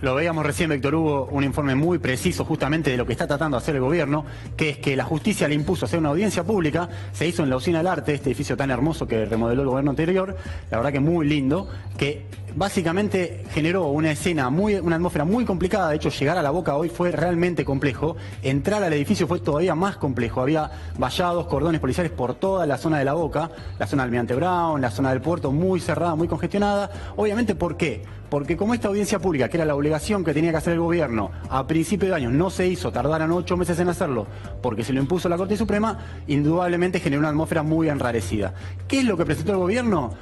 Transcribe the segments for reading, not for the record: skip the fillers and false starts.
Lo veíamos recién, Víctor Hugo, un informe muy preciso justamente de lo que está tratando de hacer el gobierno, que es que la justicia le impuso hacer una audiencia pública, se hizo en la Usina del Arte, este edificio tan hermoso que remodeló el gobierno anterior, la verdad que muy lindo, que básicamente generó una escena, una atmósfera muy complicada. De hecho, llegar a La Boca hoy fue realmente complejo, entrar al edificio fue todavía más complejo, había vallados, cordones policiales por toda la zona de La Boca, la zona del Almirante Brown, la zona del puerto muy cerrada, muy congestionada. Obviamente, ¿por qué? Porque como esta audiencia pública, que era la obligación que tenía que hacer el gobierno a principio de año, no se hizo, tardaron 8 meses en hacerlo, porque se lo impuso la Corte Suprema, indudablemente generó una atmósfera muy enrarecida. ¿Qué es lo que presentó el gobierno?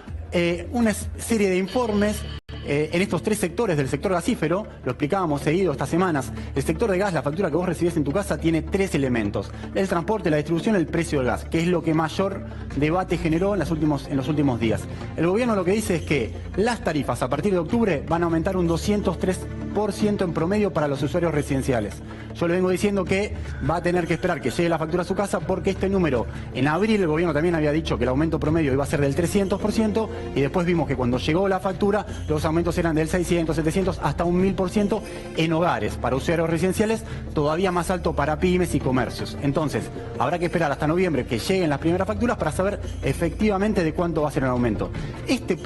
Una serie de informes en estos 3 sectores del sector gasífero, lo explicábamos seguido estas semanas. El sector de gas, la factura que vos recibís en tu casa, tiene 3 elementos: el transporte, la distribución, el precio del gas, que es lo que mayor debate generó en los últimos días. El gobierno lo que dice es que las tarifas a partir de octubre van a aumentar un 203% en promedio para los usuarios residenciales. Yo le vengo diciendo que va a tener que esperar que llegue la factura a su casa, porque este número, en abril el gobierno también había dicho que el aumento promedio iba a ser del 300%, y después vimos que cuando llegó la factura, los aumentos eran del 600, 700, hasta un 1000% en hogares, para usuarios residenciales, todavía más alto para pymes y comercios. Entonces, habrá que esperar hasta noviembre que lleguen las primeras facturas para saber efectivamente de cuánto va a ser el aumento. Este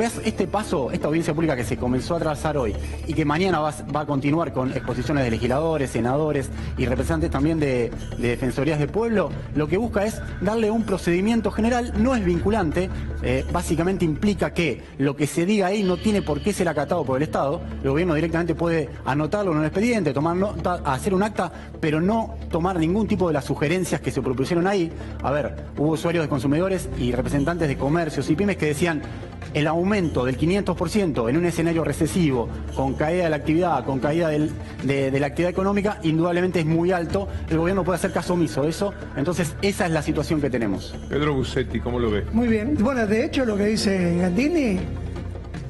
paso, esta audiencia pública que se comenzó a trazar hoy y que mañana va a continuar con exposiciones de legisladores, senadores y representantes también de defensorías del pueblo, lo que busca es darle un procedimiento general, no es vinculante, básicamente implica que lo que se diga ahí no tiene por qué ser acatado por el Estado. El gobierno directamente puede anotarlo en un expediente, tomar nota, hacer un acta, pero no tomar ningún tipo de las sugerencias que se propusieron ahí. A ver, hubo usuarios de consumidores y representantes de comercios y pymes que decían: el aumento del 500% en un escenario recesivo, con caída de la actividad, con caída de la actividad económica, indudablemente es muy alto. El gobierno puede hacer caso omiso de eso. Entonces, esa es la situación que tenemos. Pedro Bussetti, ¿cómo lo ve? Muy bien. Bueno, de hecho, lo que dice Gandini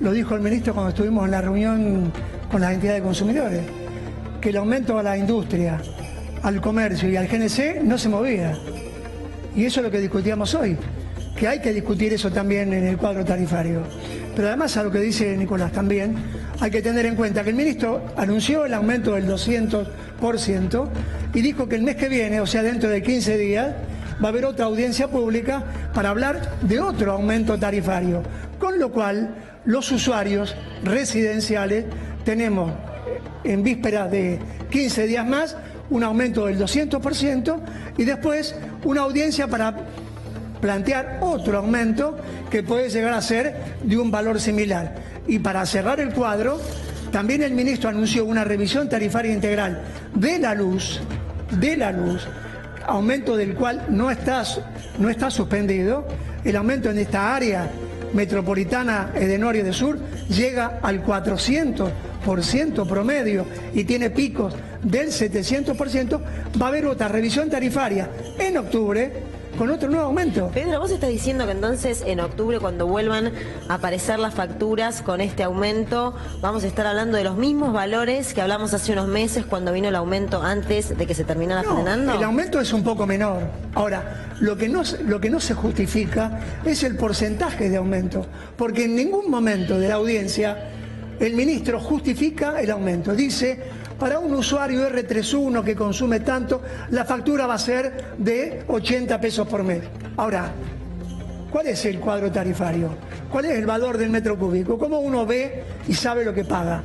lo dijo el ministro cuando estuvimos en la reunión con las entidades de consumidores, que el aumento a la industria, al comercio y al GNC no se movía. Y eso es lo que discutíamos hoy, que hay que discutir eso también en el cuadro tarifario. Pero además, a lo que dice Nicolás también, hay que tener en cuenta que el ministro anunció el aumento del 200% y dijo que el mes que viene, o sea, dentro de 15 días, va a haber otra audiencia pública para hablar de otro aumento tarifario. Con lo cual, los usuarios residenciales tenemos en vísperas de 15 días más un aumento del 200% y después una audiencia para plantear otro aumento que puede llegar a ser de un valor similar. Y para cerrar el cuadro, también el ministro anunció una revisión tarifaria integral de la luz, aumento del cual no está suspendido. El aumento en esta área metropolitana de norte y de sur llega al 400% promedio y tiene picos del 700%. Va a haber otra revisión tarifaria en octubre con otro nuevo aumento. Pedro, vos estás diciendo que entonces en octubre, cuando vuelvan a aparecer las facturas con este aumento, vamos a estar hablando de los mismos valores que hablamos hace unos meses cuando vino el aumento antes de que se terminara frenando. El aumento es un poco menor. Ahora, lo que no se justifica es el porcentaje de aumento, porque en ningún momento de la audiencia el ministro justifica el aumento. Dice: para un usuario R31 que consume tanto, la factura va a ser de 80 pesos por mes. Ahora, ¿cuál es el cuadro tarifario? ¿Cuál es el valor del metro cúbico? ¿Cómo uno ve y sabe lo que paga?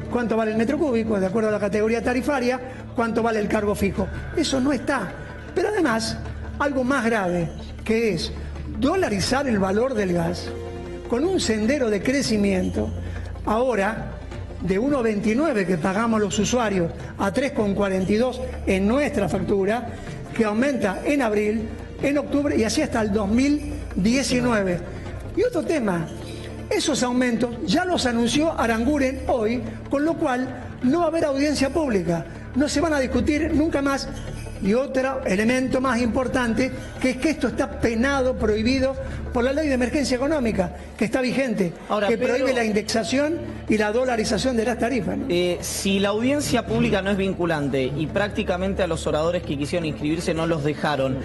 ¿Cuánto vale el metro cúbico? De acuerdo a la categoría tarifaria, ¿cuánto vale el cargo fijo? Eso no está. Pero además, algo más grave, que es dolarizar el valor del gas con un sendero de crecimiento. Ahora, de 1,29 que pagamos los usuarios a 3,42 en nuestra factura, que aumenta en abril, en octubre y así hasta el 2019. Y otro tema, esos aumentos ya los anunció Aranguren hoy, con lo cual no va a haber audiencia pública, no se van a discutir nunca más. Y otro elemento más importante, que es que esto está penado, prohibido por la ley de emergencia económica, que está vigente, ahora, que Pedro, prohíbe la indexación y la dolarización de las tarifas, ¿no? Si la audiencia pública no es vinculante y prácticamente a los oradores que quisieron inscribirse no los dejaron,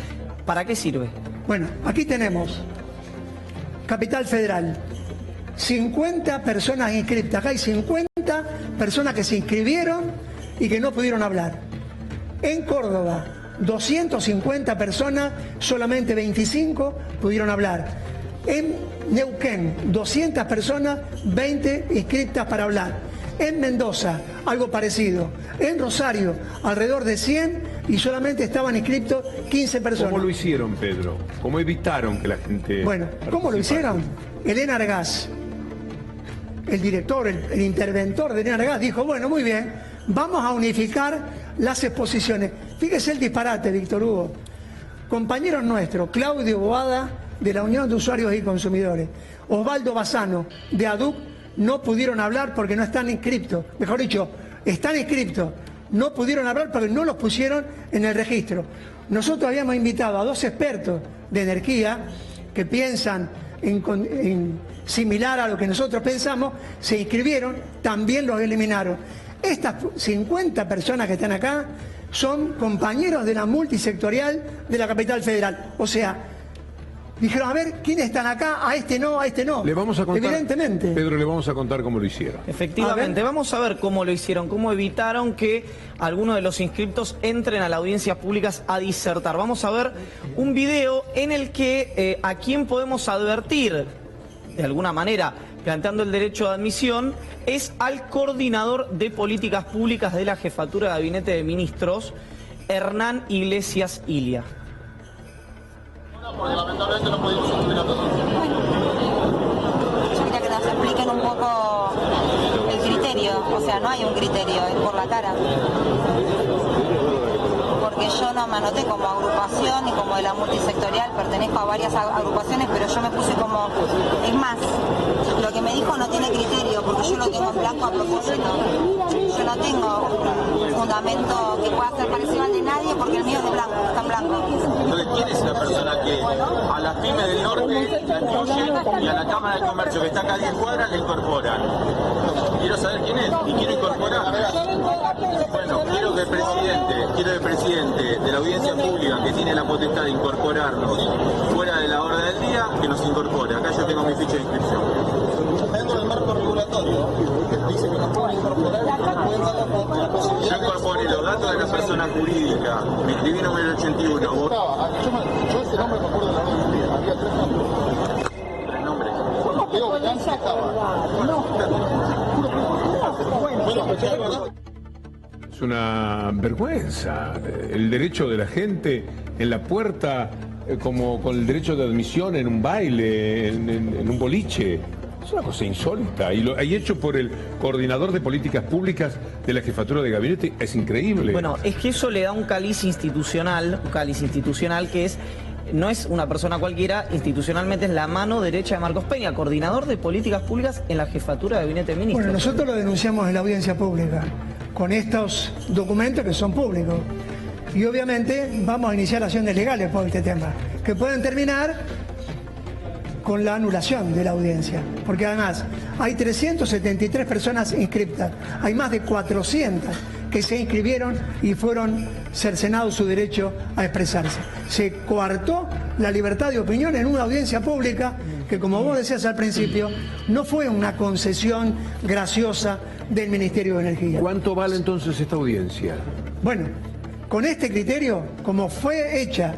¿para qué sirve? Bueno, aquí tenemos Capital Federal, 50 personas inscritas, acá hay 50 50 personas que se inscribieron y que no pudieron hablar. En Córdoba, 250 personas, solamente 25 pudieron hablar. En Neuquén, 200 personas, 20 inscritas para hablar. En Mendoza, algo parecido. En Rosario, alrededor de 100 y solamente estaban inscritos 15 personas. ¿Cómo lo hicieron, Pedro? ¿Cómo evitaron que la gente... Bueno, ¿cómo lo hicieron? Elena Argaz, el director, el interventor de Elena Argaz, dijo, bueno, muy bien, vamos a unificar las exposiciones. Fíjese el disparate, Víctor Hugo. Compañeros nuestros, Claudio Boada, de la Unión de Usuarios y Consumidores, Osvaldo Bassano, de ADUC, no pudieron hablar porque no están inscriptos. Mejor dicho, están inscriptos, no pudieron hablar porque no los pusieron en el registro. Nosotros habíamos invitado a 2 expertos de energía que piensan en similar a lo que nosotros pensamos, se inscribieron, también los eliminaron. Estas 50 personas que están acá son compañeros de la multisectorial de la capital federal. O sea, dijeron, a ver, ¿quiénes están acá? A este no, a este no. Le vamos a contar, evidentemente. Pedro, le vamos a contar cómo lo hicieron. Efectivamente, vamos a ver cómo lo hicieron, cómo evitaron que algunos de los inscriptos entren a las audiencias públicas a disertar. Vamos a ver un video en el que a quién podemos advertir, de alguna manera, planteando el derecho de admisión, es al coordinador de políticas públicas de la Jefatura de Gabinete de Ministros, Hernán Iglesias Ilia. Porque lamentablemente no pudimos inscribir a todos. Yo quería que nos expliquen un poco el criterio, o sea, no hay un criterio, es por la cara. Porque yo no me anoté como agrupación y como de la multisectorial, pertenezco a varias agrupaciones, pero yo me puse como, es más, lo que me dijo no tiene criterio, porque yo lo tengo en blanco a propósito. Yo no tengo un fundamento que pueda ser parecido al de nadie, porque el mío es de blanco, está en blanco. Entonces, ¿quién es la persona que a las pymes del norte la incluye y a la Cámara de Comercio, que está acá a 10 cuadras, la incorporan? Quiero saber quién es y quiero incorporar. Bueno, quiero que el presidente de la audiencia pública, que tiene la potestad de incorporarnos fuera de la hora del día, que nos incorpore. Acá yo tengo mi ficha de inscripción. Dentro del marco regulatorio, dice que nos pueden incorporar, yo incorporé los datos de la persona jurídica, me inscribí en el 81. Yo ese nombre me acuerdo de la hora, había 3 nombres. 3 nombres. Creo que antes estaba. Es una vergüenza. El derecho de la gente en la puerta, como con el derecho de admisión en un baile, en un boliche. Es una cosa insólita. Y hecho por el coordinador de políticas públicas de la Jefatura de Gabinete, es increíble. Bueno, es que eso le da un cáliz institucional que es... No es una persona cualquiera, institucionalmente es la mano derecha de Marcos Peña, coordinador de políticas públicas en la Jefatura de Gabinete de Ministros. Bueno, nosotros lo denunciamos en la audiencia pública, con estos documentos que son públicos. Y obviamente vamos a iniciar acciones legales por este tema, que pueden terminar con la anulación de la audiencia. Porque además hay 373 personas inscriptas, hay más de 400 que se inscribieron y fueron cercenados su derecho a expresarse. Se coartó la libertad de opinión en una audiencia pública que, como vos decías al principio, no fue una concesión graciosa del Ministerio de Energía. ¿Cuánto vale entonces esta audiencia? Bueno, con este criterio, como fue hecha,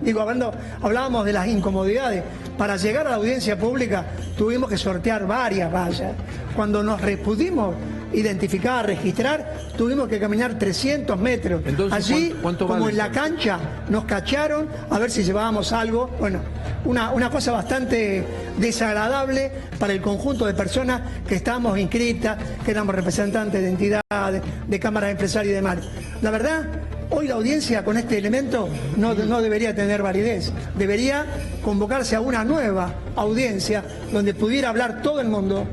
hablábamos de las incomodidades, para llegar a la audiencia pública tuvimos que sortear varias vallas. Cuando nos pudimos identificar, registrar, tuvimos que caminar 300 metros. Entonces, allí, ¿cuánto como vale en la entonces? cancha, nos cacharon a ver si llevábamos algo. Bueno, una cosa bastante desagradable para el conjunto de personas que estábamos inscritas, que éramos representantes de entidades, de cámaras empresarias y demás. La verdad, hoy la audiencia con este elemento no debería tener validez. Debería convocarse a una nueva audiencia donde pudiera hablar todo el mundo,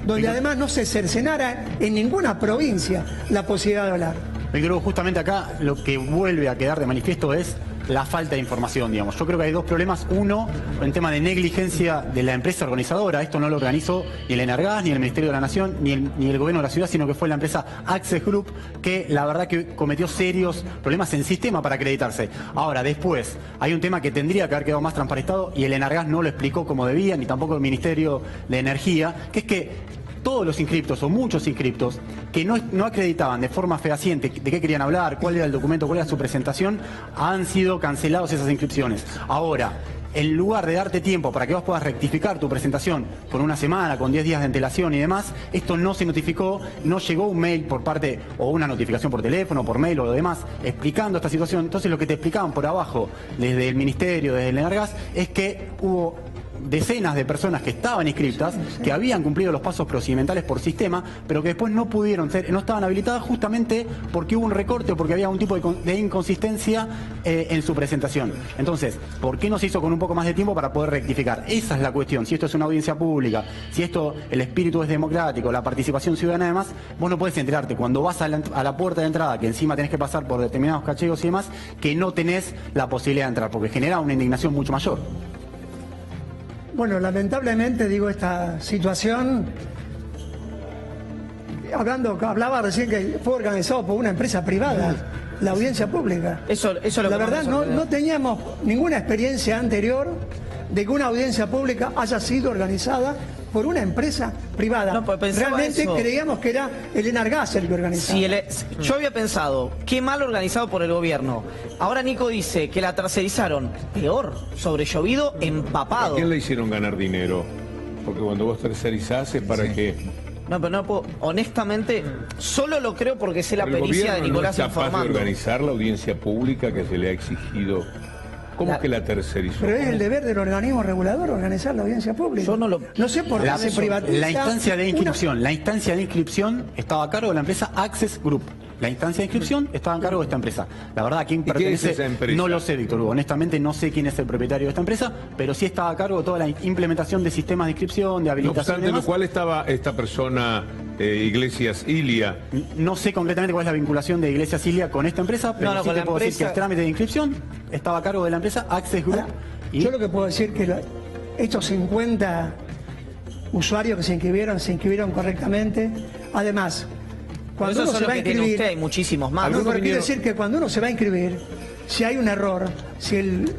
donde además no se cercenara en ninguna provincia la posibilidad de hablar. Víctor Hugo, justamente acá lo que vuelve a quedar de manifiesto es la falta de información, digamos. Yo creo que hay 2 problemas. Uno, el tema de negligencia de la empresa organizadora. Esto no lo organizó ni el Energas, ni el Ministerio de la Nación, ni el gobierno de la ciudad, sino que fue la empresa Access Group, que la verdad que cometió serios problemas en sistema para acreditarse. Ahora, después, hay un tema que tendría que haber quedado más transparentado y el Energas no lo explicó como debía, ni tampoco el Ministerio de Energía, que es que todos los inscriptos o muchos inscriptos que no acreditaban de forma fehaciente de qué querían hablar, cuál era el documento, cuál era su presentación, han sido cancelados esas inscripciones. Ahora, en lugar de darte tiempo para que vos puedas rectificar tu presentación con una semana, con 10 días de antelación y demás, esto no se notificó, no llegó un mail por parte, o una notificación por teléfono, por mail o lo demás, explicando esta situación. Entonces lo que te explicaban por abajo, desde el Ministerio, desde el Enargás, es que hubo decenas de personas que estaban inscritas, que habían cumplido los pasos procedimentales por sistema, pero que después no pudieron ser, no estaban habilitadas justamente porque hubo un recorte o porque había un tipo de inconsistencia en su presentación. Entonces, ¿por qué no se hizo con un poco más de tiempo para poder rectificar? Esa es la cuestión. Si esto es una audiencia pública, si esto, el espíritu es democrático, la participación ciudadana además, vos no podés enterarte cuando vas a la puerta de entrada, que encima tenés que pasar por determinados cachegos y demás, que no tenés la posibilidad de entrar, porque genera una indignación mucho mayor. Bueno, lamentablemente, digo, esta situación, hablaba recién que fue organizado por una empresa privada, la audiencia pública. Eso es lo la que verdad, no teníamos ninguna experiencia anterior de que una audiencia pública haya sido organizada por una empresa privada. No, pues realmente eso. Creíamos que era el Enargás el que organizaba. Yo había pensado, qué mal organizado por el gobierno. Ahora Nico dice que la tercerizaron, peor, sobre llovido, empapado. ¿A quién le hicieron ganar dinero? Porque cuando vos tercerizás es para que... No, pero no puedo, honestamente, solo lo creo porque sé la el pericia de gobierno Nicolás no es capaz de informando. organizar la audiencia pública que se le ha exigido. ¿Cómo que la tercerizó? Pero es el deber del organismo regulador organizar la audiencia pública. Yo no sé por qué se privatiza. La instancia de inscripción estaba a cargo de la empresa Access Group. La instancia de inscripción estaba a cargo de esta empresa. La verdad, ¿a quién pertenece? ¿Qué es esa empresa? No lo sé, Víctor Hugo. Honestamente no sé quién es el propietario de esta empresa, pero sí estaba a cargo de toda la implementación de sistemas de inscripción, de No habilitación obstante y lo demás. cual estaba esta persona, Iglesias Ilia. No sé concretamente cuál es la vinculación de Iglesias Ilia con esta empresa, pero No, sí con te la puedo decir empresa- que el trámite de inscripción estaba a cargo de la empresa Access Group. Ahora, y yo lo que puedo decir que estos 50 usuarios que se inscribieron correctamente. Además, cuando Esos uno son se los va a que tiene inscribir, usted, hay muchísimos más. no, Algunos pero quiero vinieron- decir que cuando uno se va a inscribir, si hay un error, si el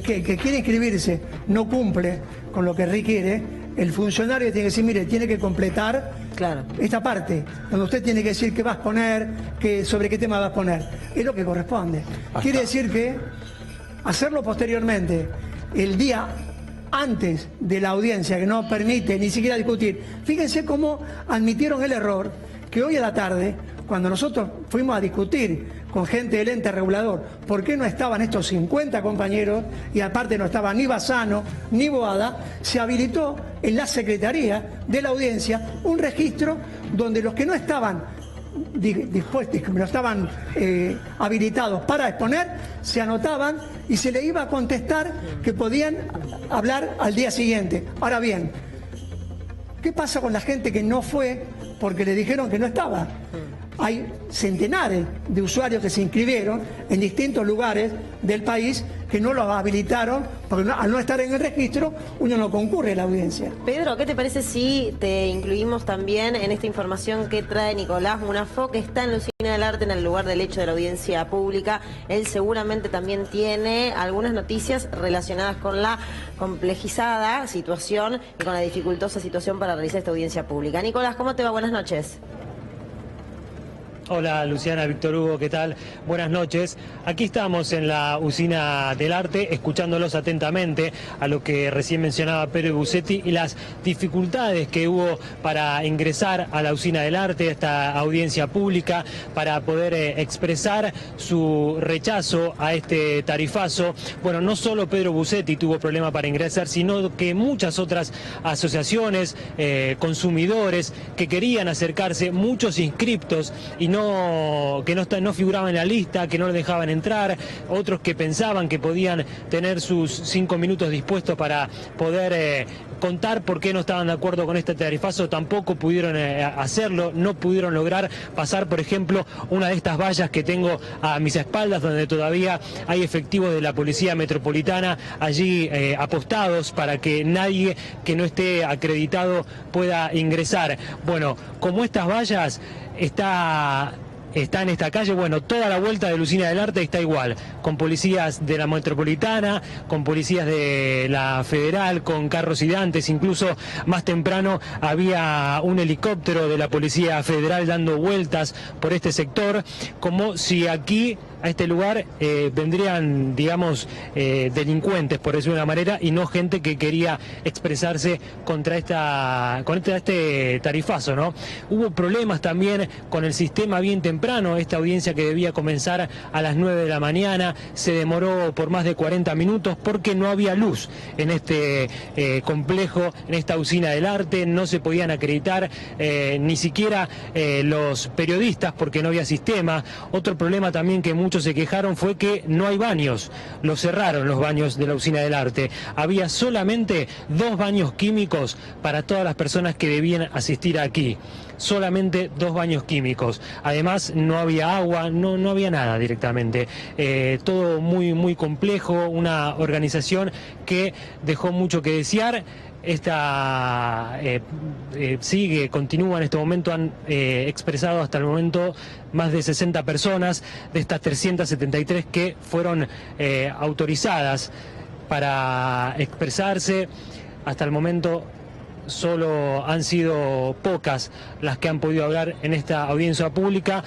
que quiere inscribirse no cumple con lo que requiere, el funcionario tiene que decir, mire, tiene que completar Claro. esta parte, donde usted tiene que decir qué vas a poner, sobre qué tema vas a poner. Es lo que corresponde. Quiere decir que hacerlo posteriormente, el día antes de la audiencia, que no permite ni siquiera discutir. Fíjense cómo admitieron el error, que hoy a la tarde, cuando nosotros fuimos a discutir con gente del ente regulador, por qué no estaban estos 50 compañeros, y aparte no estaba ni Bassano ni Boada, se habilitó en la Secretaría de la Audiencia un registro donde los que no estaban dispuestos, que no estaban habilitados para exponer, se anotaban y se le iba a contestar que podían hablar al día siguiente. Ahora bien, ¿qué pasa con la gente que no fue porque le dijeron que no estaba? Hay centenares de usuarios que se inscribieron en distintos lugares del país que no los habilitaron, porque al no estar en el registro, uno no concurre a la audiencia. Pedro, ¿qué te parece si te incluimos también en esta información que trae Nicolás Munafó, que está en la Usina del Arte en el lugar del hecho de la audiencia pública? Él seguramente también tiene algunas noticias relacionadas con la complejizada situación y con la dificultosa situación para realizar esta audiencia pública. Nicolás, ¿cómo te va? Buenas noches. Hola Luciana, Víctor Hugo, ¿qué tal? Buenas noches. Aquí estamos en la Usina del Arte, escuchándolos atentamente a lo que recién mencionaba Pedro Busetti y las dificultades que hubo para ingresar a la Usina del Arte, a esta audiencia pública, para poder expresar su rechazo a este tarifazo. Bueno, no solo Pedro Busetti tuvo problema para ingresar, sino que muchas otras asociaciones, consumidores que querían acercarse, muchos inscriptos y que no figuraban en la lista, que no le dejaban entrar, otros que pensaban que podían tener sus 5 minutos dispuestos para poder contar por qué no estaban de acuerdo con este tarifazo, tampoco pudieron hacerlo, no pudieron lograr pasar, por ejemplo, una de estas vallas que tengo a mis espaldas, donde todavía hay efectivos de la Policía Metropolitana allí apostados para que nadie que no esté acreditado pueda ingresar. Bueno, como estas vallas está está en esta calle, bueno, toda la vuelta de la Usina del Arte está igual, con policías de la Metropolitana, con policías de la Federal, con carros hidrantes, incluso más temprano había un helicóptero de la Policía Federal dando vueltas por este sector, como si aquí a este lugar vendrían, digamos, delincuentes, por decirlo de una manera, y no gente que quería expresarse contra este tarifazo, ¿no? Hubo problemas también con el sistema bien temprano. Esta audiencia que debía comenzar a las 9 de la mañana se demoró por más de 40 minutos porque no había luz en este complejo, en esta Usina del Arte. No se podían acreditar ni siquiera los periodistas porque no había sistema. Otro problema también que muchos se quejaron fue que no hay baños, los cerraron los baños de la Usina del Arte. Había solamente 2 baños químicos para todas las personas que debían asistir aquí. Solamente 2 baños químicos. Además no había agua, no había nada directamente. Todo muy complejo, una organización que dejó mucho que desear. Esta continúa en este momento, han expresado hasta el momento más de 60 personas de estas 373 que fueron autorizadas para expresarse. Hasta el momento solo han sido pocas las que han podido hablar en esta audiencia pública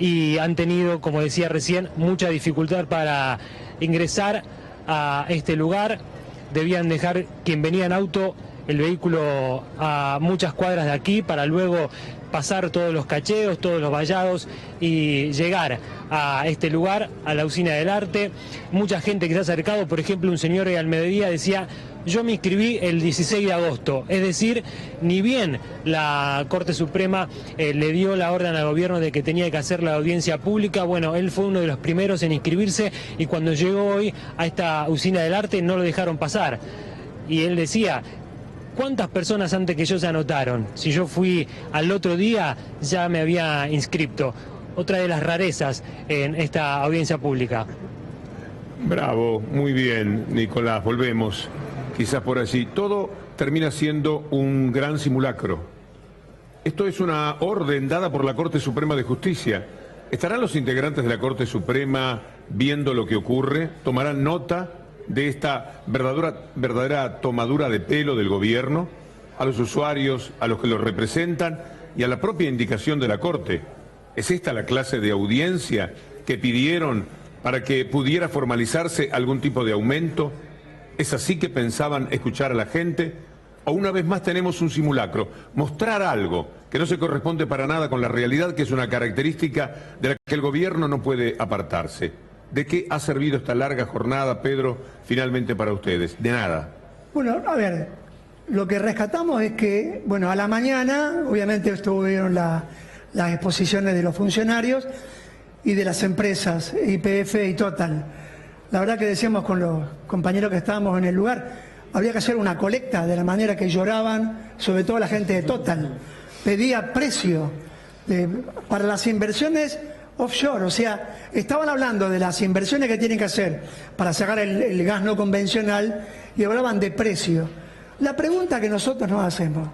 y han tenido, como decía recién, mucha dificultad para ingresar a este lugar. Debían dejar quien venía en auto el vehículo a muchas cuadras de aquí para luego pasar todos los cacheos, todos los vallados y llegar a este lugar, a la Usina del Arte. Mucha gente que se ha acercado, por ejemplo, un señor al mediodía decía: yo me inscribí el 16 de agosto, es decir, ni bien la Corte Suprema le dio la orden al gobierno de que tenía que hacer la audiencia pública, bueno, él fue uno de los primeros en inscribirse y cuando llegó hoy a esta Usina del Arte no lo dejaron pasar. Y él decía: ¿cuántas personas antes que yo se anotaron? Si yo fui al otro día ya me había inscrito. Otra de las rarezas en esta audiencia pública. Bravo, muy bien, Nicolás, volvemos. Quizás por allí. Todo termina siendo un gran simulacro. Esto es una orden dada por la Corte Suprema de Justicia. ¿Estarán los integrantes de la Corte Suprema viendo lo que ocurre? ¿Tomarán nota de esta verdadera tomadura de pelo del gobierno? A los usuarios, a los que los representan y a la propia indicación de la Corte. ¿Es esta la clase de audiencia que pidieron para que pudiera formalizarse algún tipo de aumento? ¿Es así que pensaban escuchar a la gente? ¿O una vez más tenemos un simulacro? Mostrar algo que no se corresponde para nada con la realidad, que es una característica de la que el gobierno no puede apartarse. ¿De qué ha servido esta larga jornada, Pedro, finalmente para ustedes? De nada. Bueno, a ver, lo que rescatamos es que, bueno, a la mañana, obviamente estuvieron las exposiciones de los funcionarios y de las empresas, YPF y Total. La verdad que decíamos con los compañeros que estábamos en el lugar, habría que hacer una colecta de la manera que lloraban, sobre todo la gente de Total. Pedía precio para las inversiones offshore, o sea, estaban hablando de las inversiones que tienen que hacer para sacar el gas no convencional y hablaban de precio. La pregunta que nosotros nos hacemos,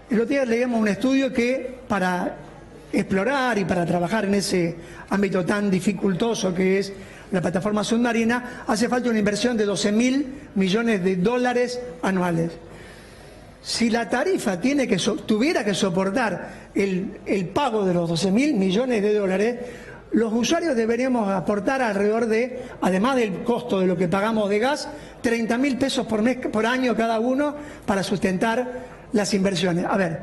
el otro día leíamos un estudio que para explorar y para trabajar en ese ámbito tan dificultoso que es la plataforma submarina, hace falta una inversión de 12.000 millones de dólares anuales. Si la tarifa tuviera que soportar el pago de los 12.000 millones de dólares, los usuarios deberíamos aportar alrededor de, además del costo de lo que pagamos de gas, 30.000 pesos por año cada uno para sustentar las inversiones. A ver,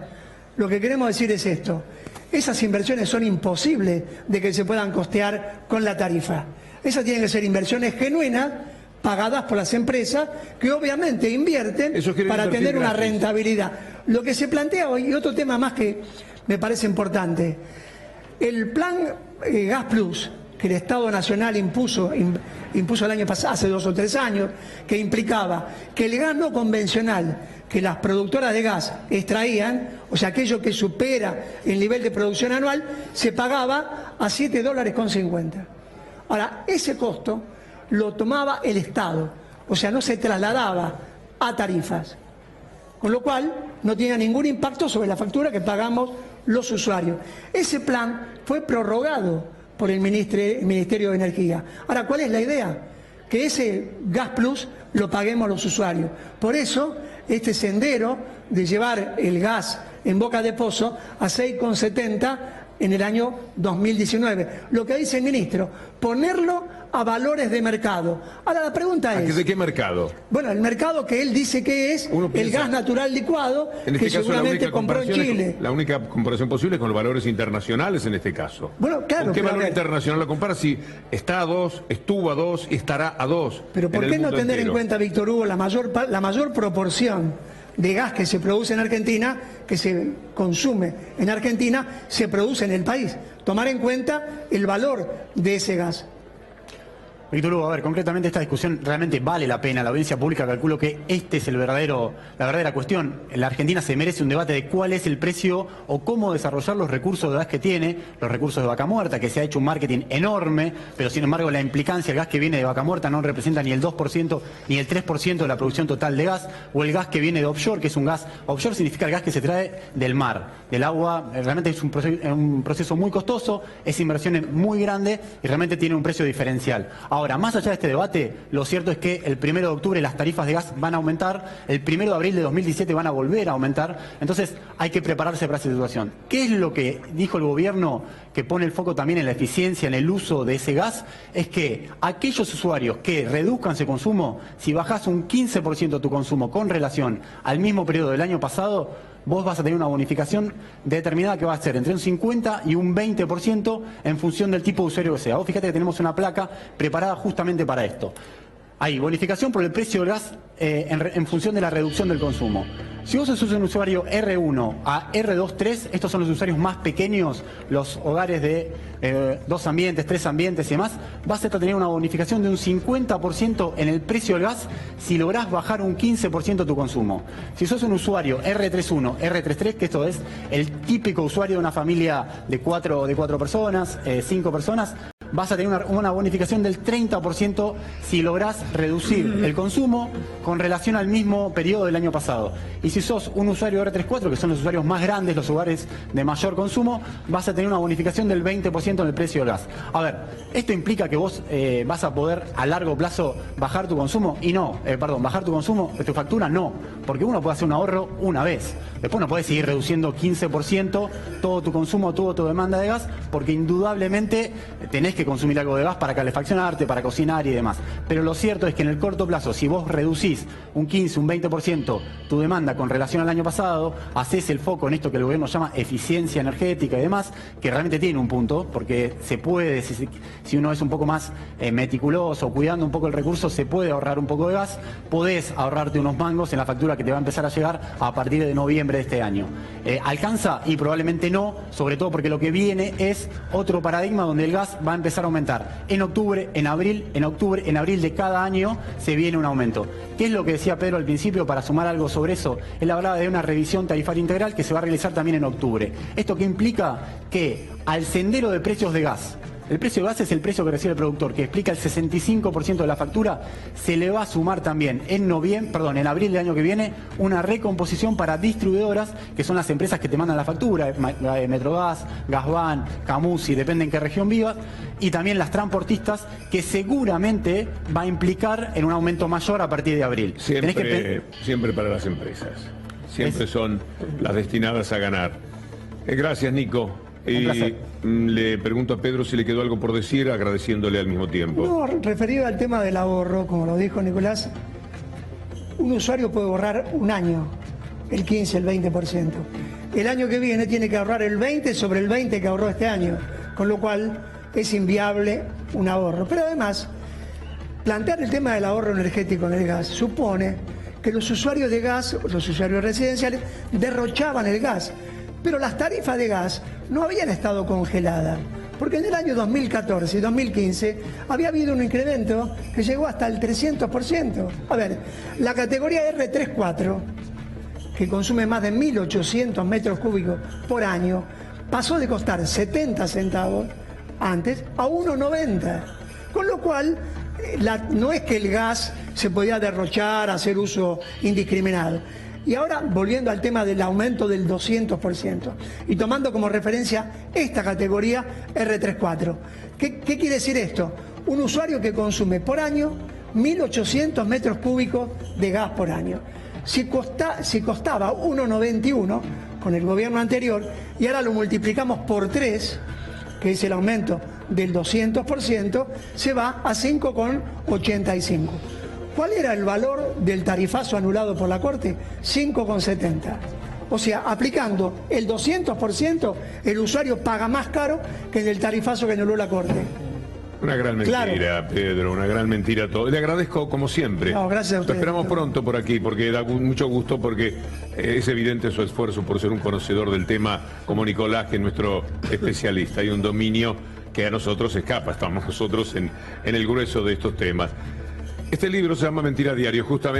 lo que queremos decir es esto: esas inversiones son imposibles de que se puedan costear con la tarifa. Esas tienen que ser inversiones genuinas, pagadas por las empresas, que obviamente invierten para tener una rentabilidad. Lo que se plantea hoy, y otro tema más que me parece importante, el plan Gas Plus, que el Estado Nacional impuso el año pasado, hace 2 o 3 años, que implicaba que el gas no convencional que las productoras de gas extraían, o sea, aquello que supera el nivel de producción anual, se pagaba a $7.50. Ahora, ese costo lo tomaba el Estado, o sea, no se trasladaba a tarifas, con lo cual no tenía ningún impacto sobre la factura que pagamos los usuarios. Ese plan fue prorrogado por el Ministerio de Energía. Ahora, ¿cuál es la idea? Que ese Gas Plus lo paguemos los usuarios. Por eso, este sendero de llevar el gas en boca de pozo a 6,70 en el año 2019. Lo que dice el ministro, ponerlo a valores de mercado. Ahora la pregunta es... ¿De qué mercado? Bueno, el mercado que él dice que es el gas natural licuado, en este que caso, seguramente compró en Chile. La única comparación posible es con los valores internacionales en este caso. Bueno, claro. ¿Con qué valor internacional la compara si está a 2, estuvo a 2 y estará a 2? Pero ¿por qué no tener en cuenta, Víctor Hugo, la mayor proporción de gas que se produce en Argentina, que se consume en Argentina, se produce en el país? Tomar en cuenta el valor de ese gas. Víctor Hugo, a ver, concretamente esta discusión realmente vale la pena. La audiencia pública calculo que este es la verdadera cuestión. En la Argentina se merece un debate de cuál es el precio o cómo desarrollar los recursos de gas que tiene, los recursos de Vaca Muerta, que se ha hecho un marketing enorme, pero sin embargo la implicancia, el gas que viene de Vaca Muerta no representa ni el 2% ni el 3% de la producción total de gas, o el gas que viene de offshore, que es un gas, offshore significa el gas que se trae del mar, del agua. Realmente es un proceso muy costoso, es inversión muy grande y realmente tiene un precio diferencial. Ahora, más allá de este debate, lo cierto es que el 1 de octubre las tarifas de gas van a aumentar, el 1 de abril de 2017 van a volver a aumentar, entonces hay que prepararse para esa situación. ¿Qué es lo que dijo el gobierno, que pone el foco también en la eficiencia, en el uso de ese gas? Es que aquellos usuarios que reduzcan su consumo, si bajás un 15% tu consumo con relación al mismo periodo del año pasado, vos vas a tener una bonificación determinada que va a ser entre un 50 y un 20% en función del tipo de usuario que sea. Vos fíjate que tenemos una placa preparada justamente para esto. Hay bonificación por el precio del gas en función de la reducción del consumo. Si vos sos un usuario R1 a R2-3, estos son los usuarios más pequeños, los hogares de 2 ambientes, 3 ambientes y demás, vas a tener una bonificación de un 50% en el precio del gas si lográs bajar un 15% tu consumo. Si sos un usuario R31, R33, que esto es el típico usuario de una familia de 4 personas, 5 personas, vas a tener una bonificación del 30% si lográs reducir el consumo con relación al mismo periodo del año pasado. Y si sos un usuario R34, que son los usuarios más grandes, los hogares de mayor consumo, vas a tener una bonificación del 20% en el precio del gas. A ver, ¿esto implica que vos vas a poder a largo plazo bajar tu consumo? Y no, bajar tu consumo, tu factura, no, porque uno puede hacer un ahorro una vez. Después no podés seguir reduciendo 15% todo tu consumo, toda tu demanda de gas, porque indudablemente tenés que consumir algo de gas para calefaccionarte, para cocinar y demás. Pero lo cierto es que en el corto plazo, si vos reducís un 15, un 20% tu demanda con relación al año pasado, hacés el foco en esto que el gobierno llama eficiencia energética y demás, que realmente tiene un punto, porque se puede, si uno es un poco más meticuloso, cuidando un poco el recurso, se puede ahorrar un poco de gas, podés ahorrarte unos mangos en la factura que te va a empezar a llegar a partir de noviembre de este año. ¿Alcanza? Y probablemente no, sobre todo porque lo que viene es otro paradigma donde el gas va a empezar a aumentar. En octubre, en abril, en abril de cada año se viene un aumento. ¿Qué es lo que decía Pedro al principio para sumar algo sobre eso? Él hablaba de una revisión tarifaria integral que se va a realizar también en octubre. ¿Esto qué implica? Que al sendero de precios de gas, el precio de gas es el precio que recibe el productor, que explica el 65% de la factura, se le va a sumar también en abril del año que viene, una recomposición para distribuidoras, que son las empresas que te mandan la factura, Metrogas, Gasban, Camusi, depende en qué región vivas, y también las transportistas, que seguramente va a implicar en un aumento mayor a partir de abril. Siempre para las empresas, siempre son las destinadas a ganar. Gracias, Nico. Y le pregunto a Pedro si le quedó algo por decir, agradeciéndole al mismo tiempo. No, referido al tema del ahorro, como lo dijo Nicolás, un usuario puede ahorrar un año, el 15, el 20%. El año que viene tiene que ahorrar el 20 sobre el 20 que ahorró este año, con lo cual es inviable un ahorro. Pero además, plantear el tema del ahorro energético en el gas supone que los usuarios de gas, los usuarios residenciales, derrochaban el gas. Pero las tarifas de gas no habían estado congeladas, porque en el año 2014 y 2015 había habido un incremento que llegó hasta el 300%. A ver, la categoría R34, que consume más de 1.800 metros cúbicos por año, pasó de costar 70 centavos antes a 1,90. Con lo cual, no es que el gas se podía derrochar, hacer uso indiscriminado. Y ahora, volviendo al tema del aumento del 200%, y tomando como referencia esta categoría R34. ¿Qué quiere decir esto? Un usuario que consume por año 1.800 metros cúbicos de gas por año. Si costaba 1,91 con el gobierno anterior, y ahora lo multiplicamos por 3, que es el aumento del 200%, se va a 5,85. ¿Cuál era el valor del tarifazo anulado por la Corte? 5,70. O sea, aplicando el 200%, el usuario paga más caro que en el tarifazo que anuló la Corte. Una gran mentira, claro. Pedro, una gran mentira todo. Le agradezco como siempre. No, gracias a usted. Lo esperamos pronto por aquí, porque da mucho gusto, porque es evidente su esfuerzo por ser un conocedor del tema como Nicolás, que es nuestro especialista. Hay un dominio que a nosotros escapa, estamos nosotros en el grueso de estos temas. Este libro se llama Mentira Diario, justamente.